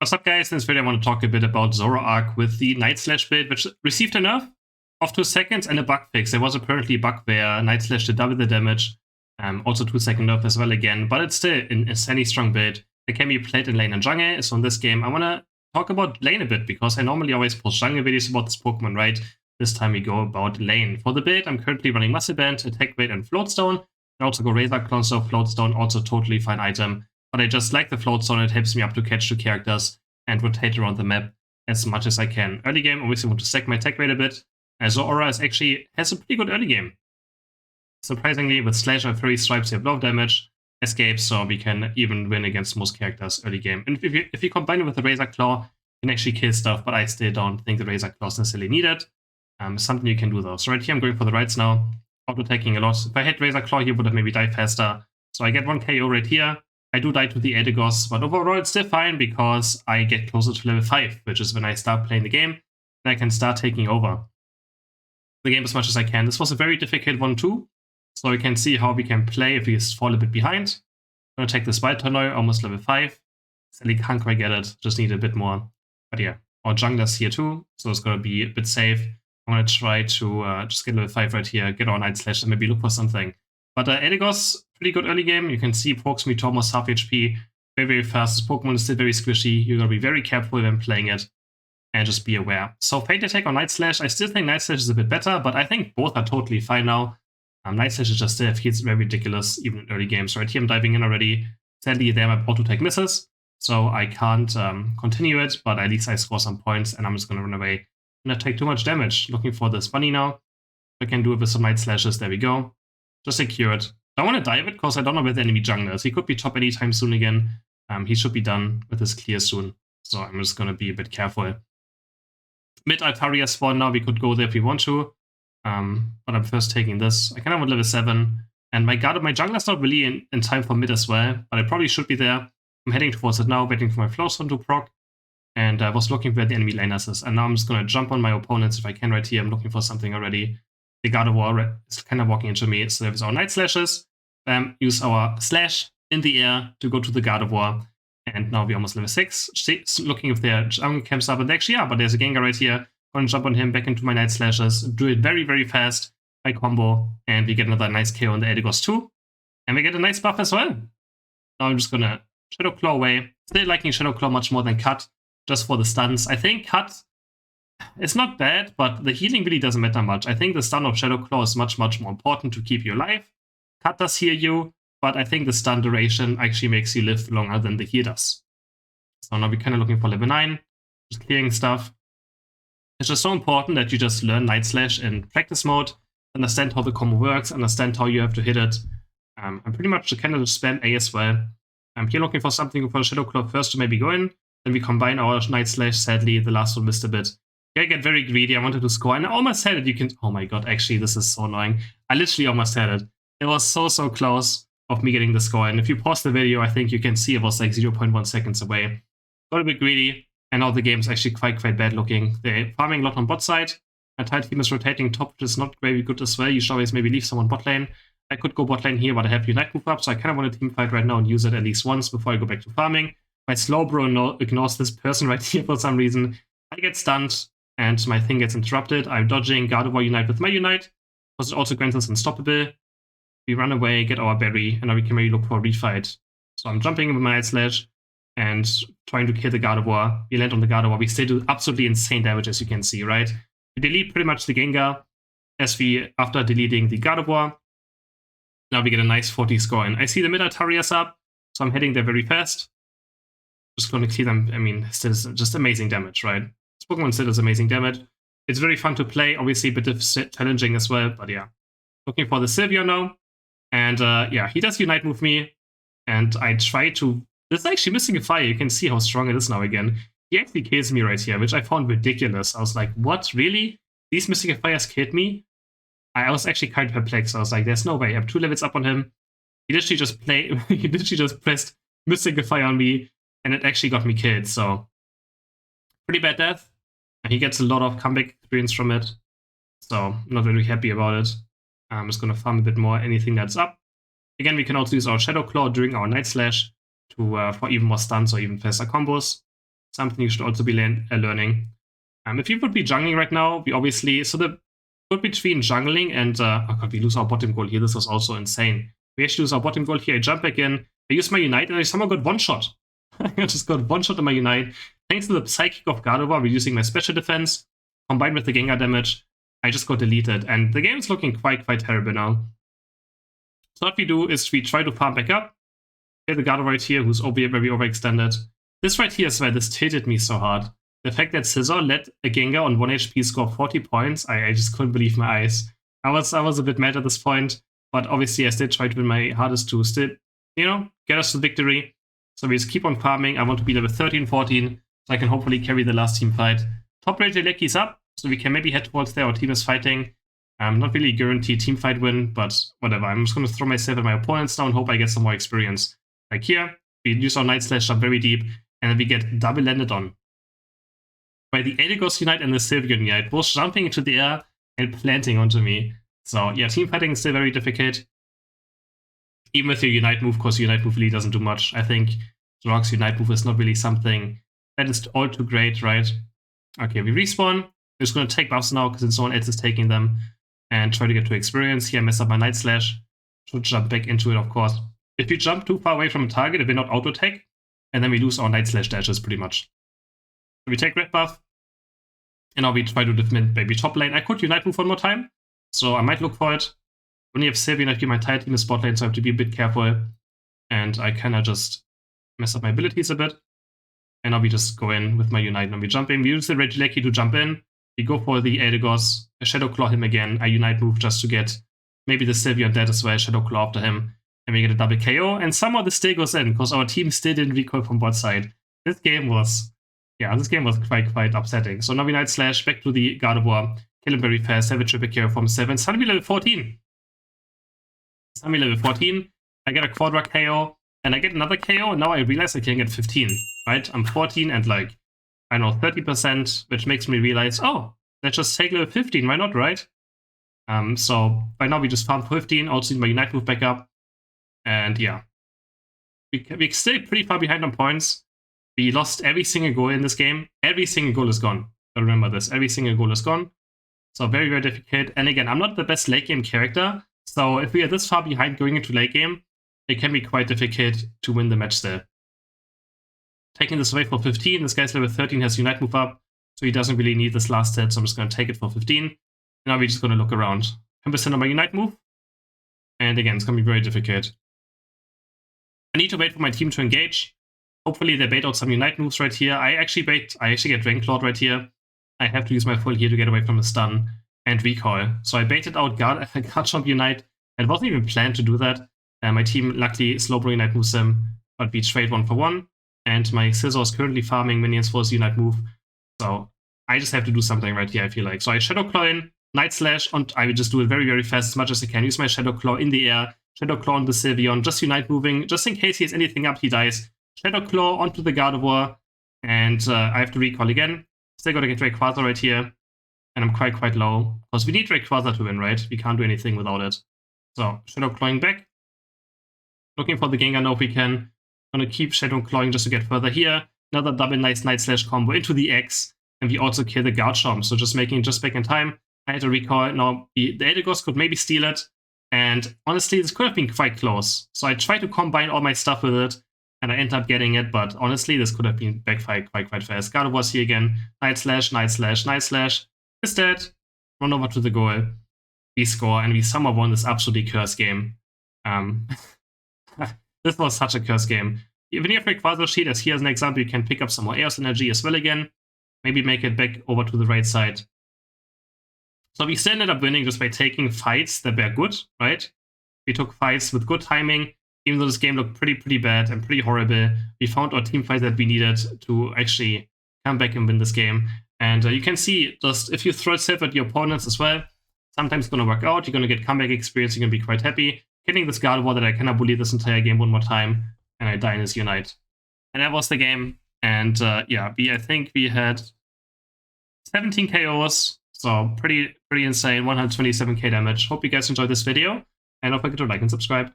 What's up, guys? In this video I want to talk a bit about Zoroark with the Night Slash build, which received a nerf of 2 seconds and a bug fix. There was apparently a bug where Night Slash did double the damage, also 2-second nerf as well again, but it's still an insanely strong build that can be played in lane and jungle. So in this game I want to talk about lane a bit, because I normally always post jungle videos about this Pokemon, right? This time we go about lane. For the build I'm currently running Muscle Band, Attack Weight and Floatstone. I also go Razor Claw, so Floatstone also totally fine item. But I just like the Floatstone, it helps me up to catch 2 characters and rotate around the map as much as I can. Early game, obviously want to stack my attack rate a bit. Zoroark has a pretty good early game. Surprisingly, with Slash and Fairy Stripes, you have a lot of damage, escapes, so we can even win against most characters early game. And if you combine it with the Razor Claw, you can actually kill stuff, but I still don't think the Razor Claw is necessarily needed. Something you can do though. So right here I'm going for the rights now, auto-attacking a lot. If I had Razor Claw here, would have maybe died faster. So I get 1 KO right here. I do die to the Eldegoss, but overall it's still fine because I get closer to level 5, which is when I start playing the game, and I can start taking over the game as much as I can. This was a very difficult one too, so we can see how we can play if we just fall a bit behind. I'm going to take this Wild Tornado, almost level 5. Sadly can't quite get it, just need a bit more. But yeah, our jungler's here too, so it's going to be a bit safe. I'm going to try to just get level 5 right here, get our Night Slash, and maybe look for something. But Eldegoss, pretty good early game. You can see pokes me to almost half HP. Very, very fast. This Pokemon is still very squishy. You're going to be very careful when playing it. And just be aware. So Fate Attack or Night Slash. I still think Night Slash is a bit better, but I think both are totally fine now. Night Slash is just still feels very ridiculous, even in early games. Right here I'm diving in already. Sadly, there my auto attack misses. So I can't continue it, but at least I score some points, and I'm just going to run away and not take too much damage. Looking for this bunny now. I can do it with some Night Slashes. There we go. Just secured. Don't want to dive it because I don't know where the enemy jungler is. He could be top anytime soon again. He should be done with his clear soon. So I'm just going to be a bit careful. Mid Altaria spawn now. We could go there if we want to. But I'm first taking this. I kind of want level 7. And my jungler's not really in time for mid as well. But I probably should be there. I'm heading towards it now, waiting for my Floatstone to proc. And I was looking where the enemy laners is. And now I'm just going to jump on my opponents if I can right here. I'm looking for something already. The Gardevoir is kind of walking into me, so there's our Night Slashes. Use our Slash in the air to go to the Gardevoir, and now we're almost level 6. Looking if their jungle camps up, and they actually are, but there's a Gengar right here. Gonna jump on him, back into my Night Slashes, do it very, very fast by combo, and we get another nice KO on the Eldegoss too. And we get a nice buff as well. Now I'm just gonna Shadow Claw away. Still liking Shadow Claw much more than Cut, just for the stuns. I think Cut, it's not bad, but the healing really doesn't matter much. I think the stun of Shadow Claw is much, much more important to keep you alive. Cut does heal you, but I think the stun duration actually makes you live longer than the heal does. So now we're kind of looking for level 9, just clearing stuff. It's just so important that you just learn Night Slash in practice mode, understand how the combo works, understand how you have to hit it. I'm pretty much kind of spam A as well. I'm here looking for something for Shadow Claw first to maybe go in. Then we combine our Night Slash. Sadly, the last one missed a bit. I get very greedy. I wanted to score, and I almost had it. You can. Oh my god! Actually, this is so annoying. I literally almost had it. It was so close of me getting the score. And if you pause the video, I think you can see it was like 0.1 seconds away. Got a bit greedy, and now the game's actually quite bad looking. They're farming a lot on bot side. My entire team is rotating top, which is not very good as well. You should always maybe leave someone bot lane. I could go bot lane here, but I have Unite move up, so I kind of want to team fight right now and use it at least once before I go back to farming. My slow bro ignores this person right here for some reason. I get stunned. And my thing gets interrupted. I'm dodging Gardevoir Unite with my Unite, because it also grants us Unstoppable. We run away, get our berry, and now we can maybe look for a refight. So I'm jumping with my Night Slash and trying to kill the Gardevoir. We land on the Gardevoir. We still do absolutely insane damage, as you can see, right? We delete pretty much the Gengar after deleting the Gardevoir. Now we get a nice 40 score. And I see the mid Altarias up, so I'm heading there very fast. Just going to clear them. I mean, still just amazing damage, right? This Pokemon still does amazing damage. It's very fun to play, obviously a bit challenging as well, but yeah. Looking for the Sylvia now. And yeah, he does Unite with me. And I try to... This is actually missing a fire. You can see how strong it is now again. He actually kills me right here, which I found ridiculous. I was like, what, really? These missing fires killed me? I was actually kind of perplexed. I was like, there's no way. I have 2 levels up on him. He literally just pressed missing a fire on me, and it actually got me killed, so... Pretty bad death. And he gets a lot of comeback experience from it. So I'm not really happy about it. I'm just going to farm a bit more anything that's up. Again, we can also use our Shadow Claw during our Night Slash to for even more stuns or even faster combos. Something you should also be learning. If you would be jungling right now, we obviously, so the good between jungling and, oh god, we lose our bottom goal here. This was also insane. We actually lose our bottom goal here. I jump back in, I use my Unite, and I somehow got one shot. I just got one shot on my Unite. Thanks to the Psychic of Gardevoir, reducing my special defense, combined with the Gengar damage, I just got deleted. And the game is looking quite terrible now. So what we do is we try to farm back up. Get the Gardevoir right here, who's very overextended. This right here as well, this tilted me so hard. The fact that Scizor let a Gengar on 1 HP score 40 points, I just couldn't believe my eyes. I was a bit mad at this point, but obviously I still tried to do my hardest to still, get us to victory. So we just keep on farming. I want to be level 13, 14, so I can hopefully carry the last team fight. Top rate is up, so we can maybe head towards there. Our team is fighting. Not really guaranteed team fight win, but whatever. I'm just going to throw myself and my opponents now and hope I get some more experience. Like here, we use our Night Slash jump very deep, and then we get double landed on by the Eldegoss Unite and the Sylveon Unite, both jumping into the air and planting onto me. So yeah, team fighting is still very difficult. Even with your Unite move, because Unite move really doesn't do much. I think Zoroark's Unite move is not really something that is all too great, right? Okay, we respawn. We're just going to take buffs now, because someone else is taking them, and try to get to experience. Here, I mess up my Night Slash. Should jump back into it, of course. If we jump too far away from a target, if we're not auto-attack, and then we lose our Night Slash dashes pretty much. So we take red buff, and now we try to defend maybe top lane. I could Unite move one more time, so I might look for it. When you have Sylveon, I feel my entire team is spot lane, so I have to be a bit careful. And I kind of just mess up my abilities a bit. And now we just go in with my Unite. Now we jump in. We use the Regieleki to jump in. We go for the Eldegoss. I Shadow Claw him again. I Unite move just to get maybe the Sylveon dead as well. Shadow Claw after him. And we get a double KO. And somehow this still goes in, because our team still didn't recoil from bot side. This game was quite upsetting. So now we Night Slash back to the Gardevoir. Kill him very fast. Have a triple KO from 7. Suddenly level 14. Suddenly level 14. I get a Quadra KO. And I get another KO. And now I realize I can get 15. Right? I'm 14 and like, I don't know, 30%, which makes me realize, oh, let's just take level 15. Why not, right? So by now we just farmed 15. Also need my Unite move back up. And yeah. We stay pretty far behind on points. We lost every single goal in this game. Every single goal is gone. So remember this. Every single goal is gone. So very difficult. And again, I'm not the best late game character. So if we are this far behind going into late game, it can be quite difficult to win the match still. Taking this away for 15. This guy's level 13, has Unite move up. So he doesn't really need this last hit. So I'm just going to take it for 15. And now we're just going to look around. 10% on my Unite move. And again, it's going to be very difficult. I need to wait for my team to engage. Hopefully they bait out some Unite moves right here. I actually get Drainclawed right here. I have to use my full here to get away from the stun and recoil. So I baited out Garchomp Unite. It wasn't even planned to do that. My team luckily Slowbro Unite moves him, but we trade 1 for 1. And my Scizor is currently farming minions for his Unite move. So I just have to do something right here, I feel like. So I Shadow Claw in, Night Slash, and I will just do it very fast as much as I can. Use my Shadow Claw in the air, Shadow Claw on the Sylveon, just Unite moving, just in case he has anything up, he dies. Shadow Claw onto the Gardevoir, and I have to recall again. Still gotta get Rayquaza right here, and I'm quite low, because we need Rayquaza to win, right? We can't do anything without it. So, Shadow Clawing back. Looking for the Gengar now if we can. Gonna keep Shadow Clawing just to get further here. Another double nice Night Slash combo into the X, and we also kill the Garchomp, so just making just back in time. I had to recall. Now, the Eldegoss could maybe steal it, and honestly, this could have been quite close. So I tried to combine all my stuff with it, and I ended up getting it, but honestly, this could have been backfired quite fast. Gardevoir's here again. Night Slash, Night Slash, Night Slash. Is dead. Run over to the goal. We score, and we somehow won this absolutely cursed game. This was such a cursed game. Even if Rayquaza Shield, as here as an example, you can pick up some more Eos energy as well again. Maybe make it back over to the right side. So we still ended up winning just by taking fights that were good, right? We took fights with good timing. Even though this game looked pretty bad and pretty horrible, we found our team fight that we needed to actually come back and win this game. And you can see, just if you throw yourself at your opponents as well, sometimes it's going to work out. You're going to get comeback experience. You're going to be quite happy. Hitting this Gardevoir that I cannot bully this entire game one more time, and I die in his Unite. And that was the game. And yeah, I think we had 17 KOs. So pretty insane, 127k damage. Hope you guys enjoyed this video. And don't forget to like and subscribe.